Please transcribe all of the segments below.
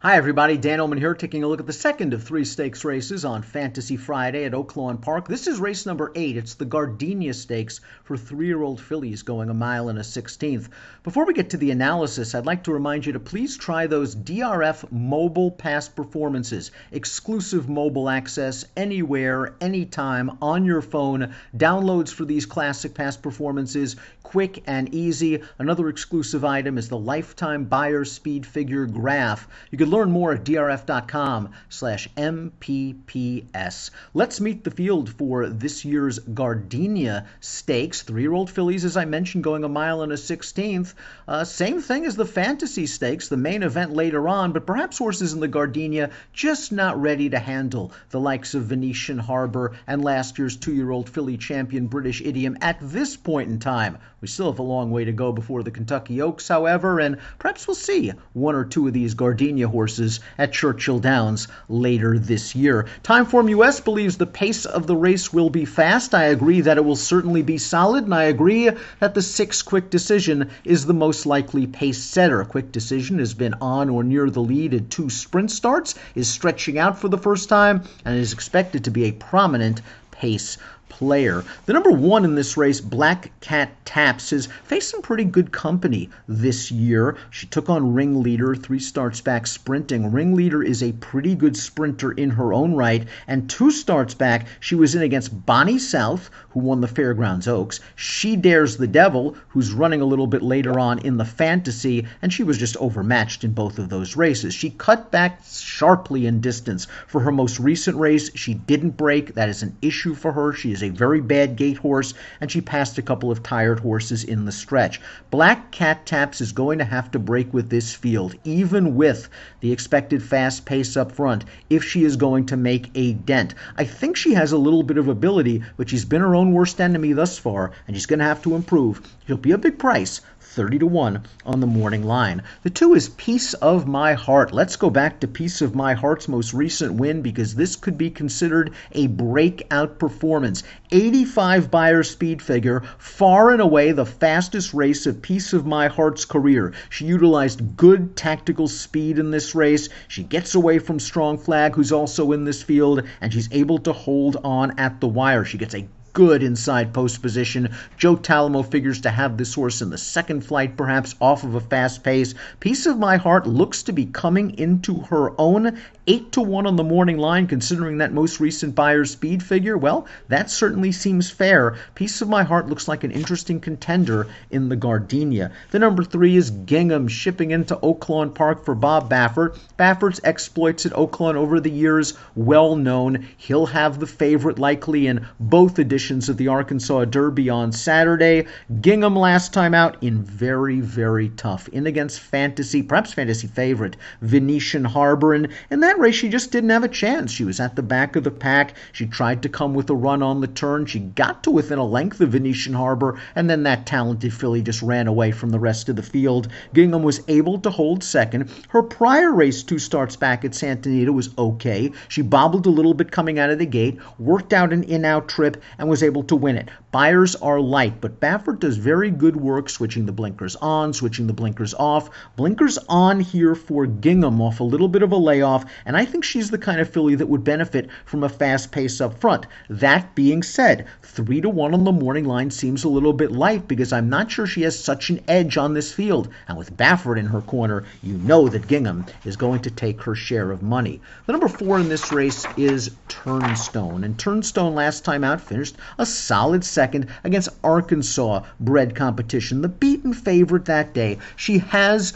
Hi everybody, Dan Illman here, taking a look at the second of three stakes races on Fantasy Friday at Oaklawn Park. This is race number 8. It's the Gardenia Stakes for 3-year-old fillies going a mile and a 16th. Before we get to the analysis, I'd like to remind you to please try those DRF mobile past performances. Exclusive mobile access anywhere, anytime, on your phone. Downloads for these classic past performances, quick and easy. Another exclusive item is the Lifetime Buyer Speed Figure Graph. You can learn more at drf.com/MPPS. Let's meet the field for this year's Gardenia Stakes. 3-year-old fillies, as I mentioned, going a mile and a 16th. Same thing as the Fantasy Stakes, the main event later on, but perhaps horses in the Gardenia just not ready to handle the likes of Venetian Harbor and last year's 2-year-old filly champion British Idiom at this point in time. We still have a long way to go before the Kentucky Oaks, however, and perhaps we'll see one or two of these Gardenia horses at Churchill Downs later this year. Timeform US believes the pace of the race will be fast. I agree that it will certainly be solid, and I agree that the 6 Quick Decision is the most likely pace setter. Quick Decision has been on or near the lead in 2 sprint starts, is stretching out for the first time, and is expected to be a prominent pace player. The number 1 in this race, Black Cat Taps, has faced some pretty good company this year. She took on Ringleader 3 starts back sprinting. Ringleader is a pretty good sprinter in her own right, and 2 starts back she was in against Bonnie South, who won the Fairgrounds Oaks. She Dares the Devil, who's running a little bit later on in the Fantasy, and she was just overmatched in both of those races. She cut back sharply in distance. For her most recent race, she didn't break. That is an issue for her. She is a very bad gate horse, and she passed a couple of tired horses in the stretch. Black Cat Taps is going to have to break with this field, even with the expected fast pace up front, if she is going to make a dent. I think she has a little bit of ability, but she's been her own worst enemy thus far, and she's going to have to improve. She'll be a big price, 30-1 on the morning line. The 2 is Piece of My Heart. Let's go back to Piece of My Heart's most recent win, because this could be considered a breakout performance. 85 Buyer Speed Figure, far and away the fastest race of Piece of My Heart's career. She utilized good tactical speed in this race. She gets away from Strong Flag, who's also in this field, and she's able to hold on at the wire. She gets a good inside post position. Joe Talamo figures to have this horse in the second flight, perhaps off of a fast pace. Piece of My Heart looks to be coming into her own. 8-1 on the morning line, considering that most recent Buyer Speed Figure. Well, that certainly seems fair. Piece of My Heart looks like an interesting contender in the Gardenia. The number 3 is Gingham, shipping into Oaklawn Park for Bob Baffert. Baffert's exploits at Oaklawn over the years, well known. He'll have the favorite likely in both editions of the Arkansas Derby on Saturday. Gingham last time out in very, very tough. In against Fantasy, perhaps Fantasy favorite, Venetian Harbor. And in that race, she just didn't have a chance. She was at the back of the pack. She tried to come with a run on the turn. She got to within a length of Venetian Harbor, and then that talented filly just ran away from the rest of the field. Gingham was able to hold second. Her prior race, 2 starts back at Santa Anita, was okay. She bobbled a little bit coming out of the gate, worked out an in-out trip, and was able to win it. Buyers are light, but Baffert does very good work switching the blinkers on, switching the blinkers off. Blinkers on here for Gingham off a little bit of a layoff, and I think she's the kind of filly that would benefit from a fast pace up front. That being said, 3-1 on the morning line seems a little bit light, because I'm not sure she has such an edge on this field. And with Baffert in her corner, you know that Gingham is going to take her share of money. The number 4 in this race is Turnstone, and Turnstone last time out finished a solid second against Arkansas bred competition, the beaten favorite that day. She has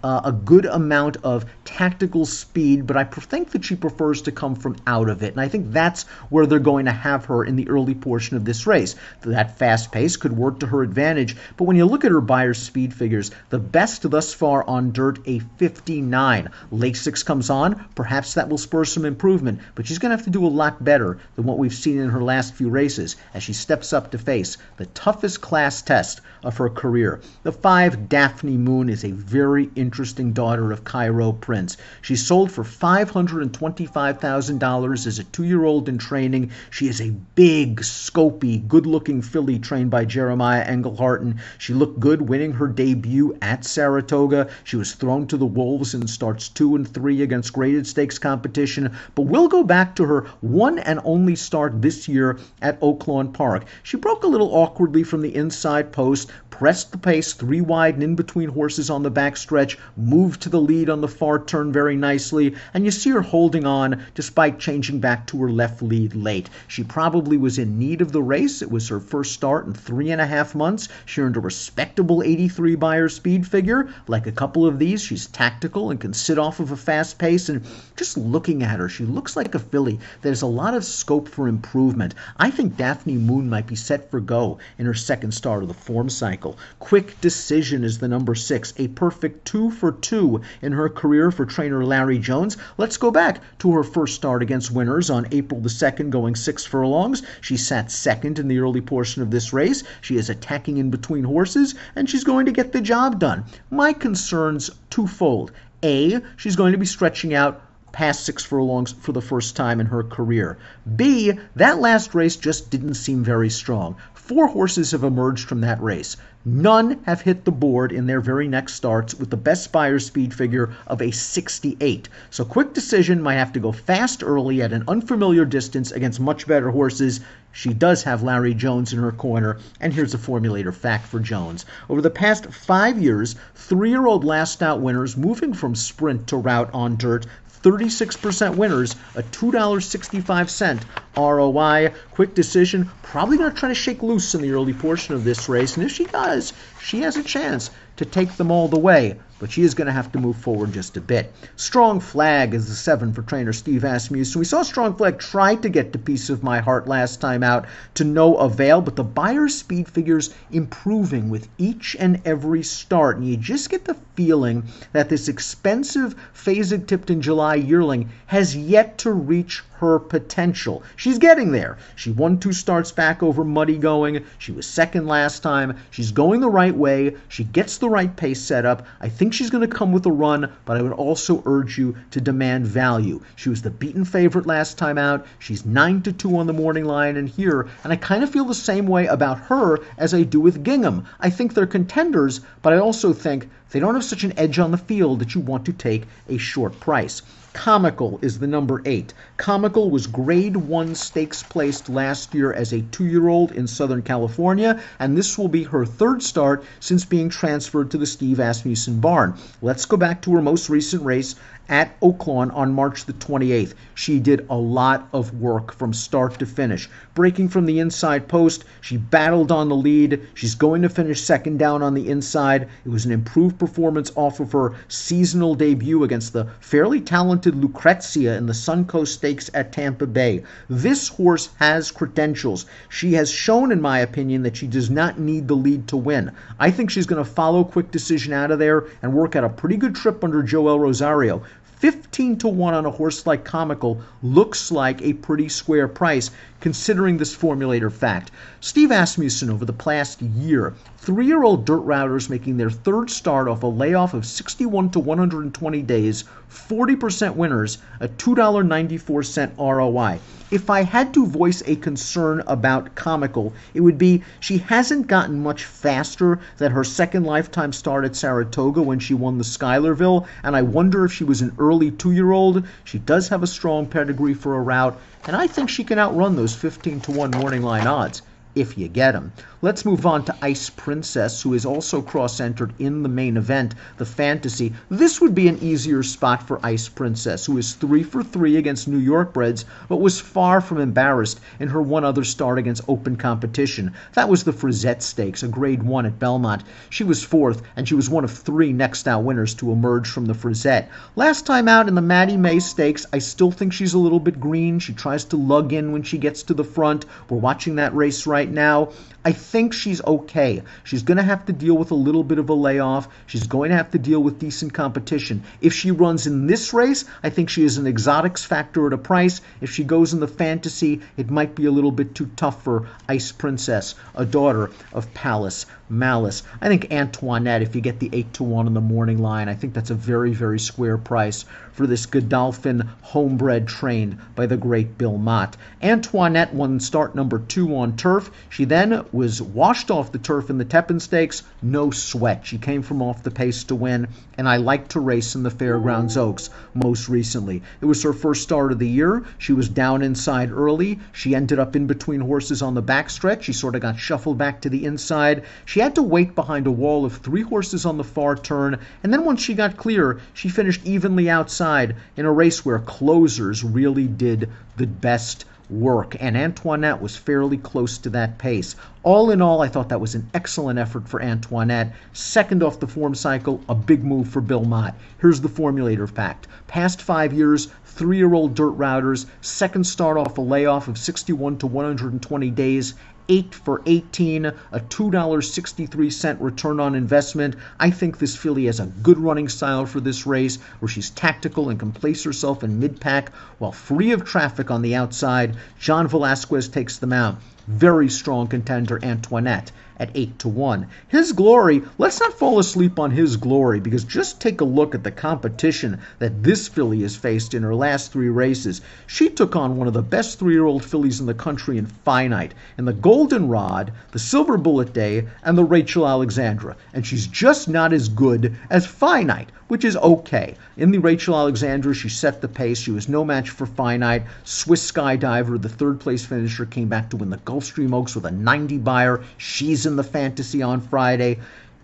a good amount of tactical speed, but I think that she prefers to come from out of it, and I think that's where they're going to have her in the early portion of this race. That fast pace could work to her advantage, but when you look at her Buyer Speed figures, the best thus far on dirt, a 59. Lasix comes on, perhaps that will spur some improvement, but she's going to have to do a lot better than what we've seen in her last few races. horses as she steps up to face the toughest class test of her career. The 5, Daphne Moon, is a very interesting daughter of Cairo Prince. She sold for $525,000 as a 2-year-old in training. She is a big, scopy, good-looking filly trained by Jeremiah Engelhardt. She looked good winning her debut at Saratoga. She was thrown to the wolves in starts 2 and 3 against graded stakes competition, but we'll go back to her one and only start this year at Oaklawn Park. She broke a little awkwardly from the inside post, pressed the pace 3 wide and in between horses on the backstretch, moved to the lead on the far turn very nicely, and you see her holding on despite changing back to her left lead late. She probably was in need of the race. It was her first start in 3.5 months. She earned a respectable 83 Beyer speed figure. Like a couple of these, she's tactical and can sit off of a fast pace, and just looking at her, she looks like a filly. There's a lot of scope for improvement. I think Daphne Moon might be set for go in her second start of the form cycle. Quick Decision is the number 6, a perfect 2 for 2 in her career for trainer Larry Jones. Let's go back to her first start against winners on April the 2nd, going 6 furlongs. She sat second in the early portion of this race. She is attacking in between horses, and she's going to get the job done. My concerns twofold. A, she's going to be stretching out past 6 furlongs for the first time in her career. B, that last race just didn't seem very strong. 4 horses have emerged from that race. None have hit the board in their very next starts with the best Beyer speed figure of a 68. So Quick Decision might have to go fast early at an unfamiliar distance against much better horses. She does have Larry Jones in her corner, and here's a formulator fact for Jones. Over the past 5 years, 3-year-old last out winners moving from sprint to route on dirt, 36% winners, a $2.65 ROI. Quick Decision, probably going to try to shake loose in the early portion of this race, and if she does, she has a chance to take them all the way, but she is going to have to move forward just a bit. Strong Flag is the 7 for trainer Steve Asmussen. We saw Strong Flag try to get to Piece of My Heart last time out to no avail, but the Beyer speed figures improving with each and every start, and you just get the feeling that this expensive Fasig-Tipton July yearling has yet to reach her potential. She's getting there. She won 2 starts back over Muddy Going. She was second last time. She's going the right way. She gets the right pace set up. I think she's going to come with a run, but I would also urge you to demand value. She was the beaten favorite last time out. She's 9-2 on the morning line and here, and I kind of feel the same way about her as I do with Gingham. I think they're contenders, but I also think they don't have such an edge on the field that you want to take a short price. Comical is the number 8. Comical was grade 1 stakes placed last year as a 2-year-old in Southern California, and this will be her 3rd start since being transferred to the Steve Asmussen barn. Let's go back to her most recent race at Oaklawn on March the 28th. She did a lot of work from start to finish. Breaking from the inside post, she battled on the lead. She's going to finish second down on the inside. It was an improved performance off of her seasonal debut against the fairly talented Lucrezia in the Suncoast Stakes at Tampa Bay. This horse has credentials. She has shown, in my opinion, that she does not need the lead to win. I think she's going to follow Quick Decision out of there and work out a pretty good trip under Joel Rosario. 15-1 on a horse like Comical looks like a pretty square price considering this formulator fact. Steve Asmussen over the past year, 3-year-old dirt routers making their 3rd start off a layoff of 61 to 120 days, 40% winners, a $2.94 ROI. If I had to voice a concern about Comical, it would be she hasn't gotten much faster than her second lifetime start at Saratoga when she won the Schuylerville, and I wonder if she was an early 2-year-old. She does have a strong pedigree for a route, and I think she can outrun those 15-1 morning line odds if you get them. Let's move on to Ice Princess, who is also cross-entered in the main event, the Fantasy. This would be an easier spot for Ice Princess, who is 3 for 3 against New York breds, but was far from embarrassed in her one other start against open competition. That was the Frizette Stakes, a grade 1 at Belmont. She was 4th, and she was one of 3 next out winners to emerge from the Frizette. Last time out in the Mattie May Stakes, I still think she's a little bit green. She tries to lug in when she gets to the front. We're watching that race right now. I think she's okay. She's going to have to deal with a little bit of a layoff. She's going to have to deal with decent competition. If she runs in this race, I think she is an exotics factor at a price. If she goes in the fantasy, it might be a little bit too tough for Ice Princess, a daughter of Palace Malice. I think Antoinette, if you get the 8-1 on the morning line, I think that's a very, very square price for this Godolphin homebred trained by the great Bill Mott. Antoinette won start number 2 on turf. She then was washed off the turf in the Tepin Stakes. No sweat. She came from off the pace to win, and I liked to race in the Fairgrounds Oaks most recently. It was her first start of the year. She was down inside early. She ended up in between horses on the backstretch. She sort of got shuffled back to the inside. She had to wait behind a wall of 3 horses on the far turn, and then once she got clear, she finished evenly outside in a race where closers really did the best work, and Antoinette was fairly close to that pace. All in all, I thought that was an excellent effort for Antoinette. Second off the form cycle, a big move for Bill Mott. Here's the formulator fact. Past 5 years, 3-year-old dirt routers, second start off a layoff of 61 to 120 days, 8 for 18, a $2.63 return on investment. I think this filly has a good running style for this race, where she's tactical and can place herself in mid-pack while free of traffic on the outside. John Velasquez takes them out. Very strong contender, Antoinette, at 8-1. His Glory, let's not fall asleep on His Glory, because just take a look at the competition that this filly has faced in her last 3 races. She took on one of the best 3-year-old fillies in the country in Finite, in the Goldenrod, the Silver Bullet Day, and the Rachel Alexandra. And she's just not as good as Finite, which is okay. In the Rachel Alexandra, she set the pace. She was no match for Finite. Swiss Skydiver, the 3rd place finisher, came back to win the Gulfstream Oaks with a 90 buyer. She's in the fantasy on Friday.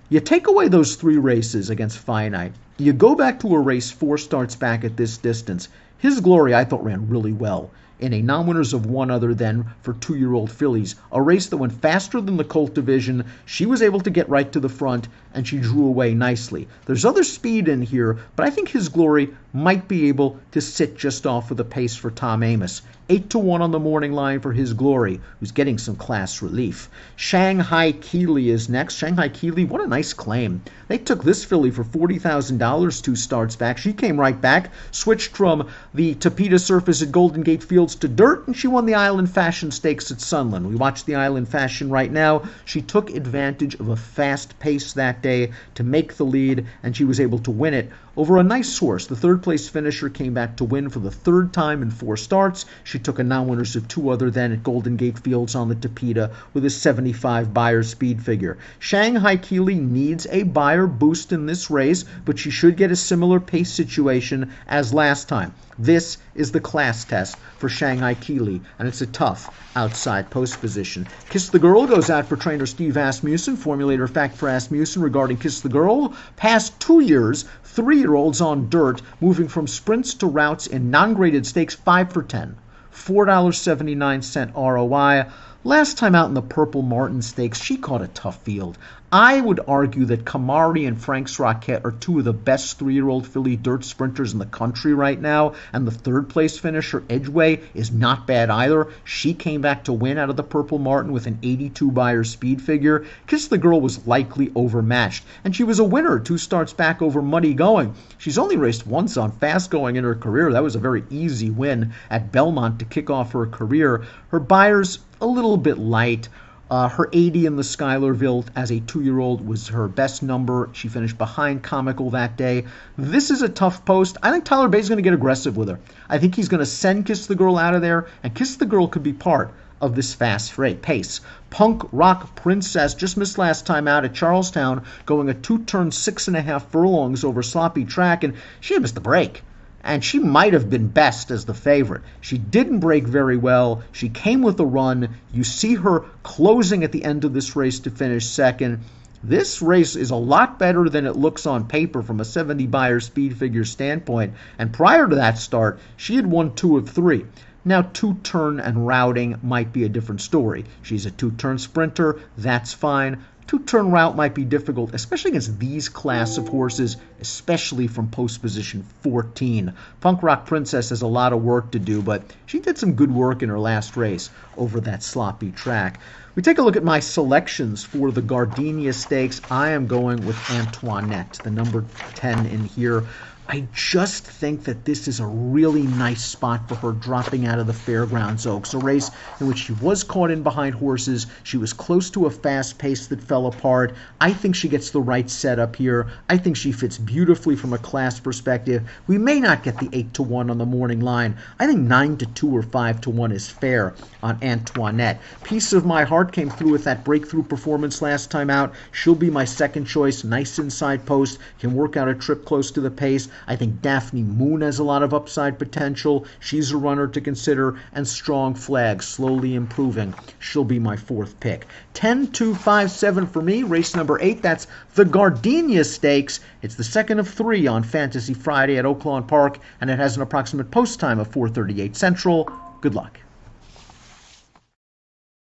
You take away those 3 races against Finite. You go back to a race 4 starts back at this distance. His Glory, I thought, ran really well in a non-winners of 1 other than for 2-year-old fillies. A race that went faster than the Colt division. She was able to get right to the front, and she drew away nicely. There's other speed in here, but I think His Glory might be able to sit just off of the pace for Tom Amoss. 8-1 on the morning line for His Glory, who's getting some class relief. Shanghai Keely is next. Shanghai Keely, what a nice claim. They took this filly for $40,000 2 starts back. She came right back, switched from the Tapeta surface at Golden Gate Fields to dirt, and she won the Island Fashion Stakes at Sunland. We watch the Island Fashion right now. She took advantage of a fast pace that day to make the lead, and she was able to win it over a nice horse. The 3rd place finisher came back to win for the 3rd time in 4 starts. She took a non-winners of 2 other than at Golden Gate Fields on the Tapeta with a 75 buyer speed figure. Shanghai Keely needs a buyer boost in this race, but she should get a similar pace situation as last time. This is the class test for Shanghai Keely, and it's a tough outside post position. Kiss the Girl goes out for trainer Steve Asmussen. Formulator fact for Asmussen regarding Kiss the Girl. Past 2 years, 3-year-olds on dirt, moving from sprints to routes in non-graded stakes, 5 for 10. $4.79 ROI. Last time out in the Purple Martin Stakes, she caught a tough field. I would argue that Kamari and Frank's Rocket are 2 of the best 3-year-old filly dirt sprinters in the country right now, and the 3rd place finisher, Edgeway, is not bad either. She came back to win out of the Purple Martin with an 82 buyer speed figure. Kiss the Girl was likely overmatched, and she was a winner 2 starts back over Muddy Going. She's only raced once on Fast Going in her career. That was a very easy win at Belmont to kick off her career. Her buyers a little bit light. Her 80 in the Schuylerville as a 2-year-old was her best number. She finished behind Comical that day. This is a tough post. I think Tyler Bay's going to get aggressive with her. I think he's going to send Kiss the Girl out of there, and Kiss the Girl could be part of this fast pace. Punk Rock Princess just missed last time out at Charlestown, going a 2-turn 6.5 furlongs over sloppy track, and she had missed the break. And she might have been best as the favorite. She didn't break very well. She came with a run. You see her closing at the end of this race to finish second. This race is a lot better than it looks on paper from a 70 buyer speed figure standpoint. And prior to that start, she had won 2 of 3. Now, 2-turn and routing might be a different story. She's a 2-turn sprinter. That's fine. Two-turn route might be difficult, especially against these class of horses, especially from post position 14. Punk Rock Princess has a lot of work to do, but she did some good work in her last race over that sloppy track. We take a look at my selections for the Gardenia Stakes. I am going with Antoinette, the number 10 in here. I just think that this is a really nice spot for her dropping out of the Fairgrounds Oaks, a race in which she was caught in behind horses. She was close to a fast pace that fell apart. I think she gets the right setup here. I think she fits beautifully from a class perspective. We may not get the 8-1 on the morning line. I think 9-2 or 5-1 is fair on Antoinette. Piece of My Heart came through with that breakthrough performance last time out. She'll be my second choice. Nice inside post. Can work out a trip close to the pace. I think Daphne Moon has a lot of upside potential. She's a runner to consider. And Strong Flag, slowly improving. She'll be my fourth pick. 10-2-5-7 for me. Race number 8. That's the Gardenia Stakes. It's the second of 3 on Fantasy Friday at Oaklawn Park, and it has an approximate post time of 4:38 Central. Good luck.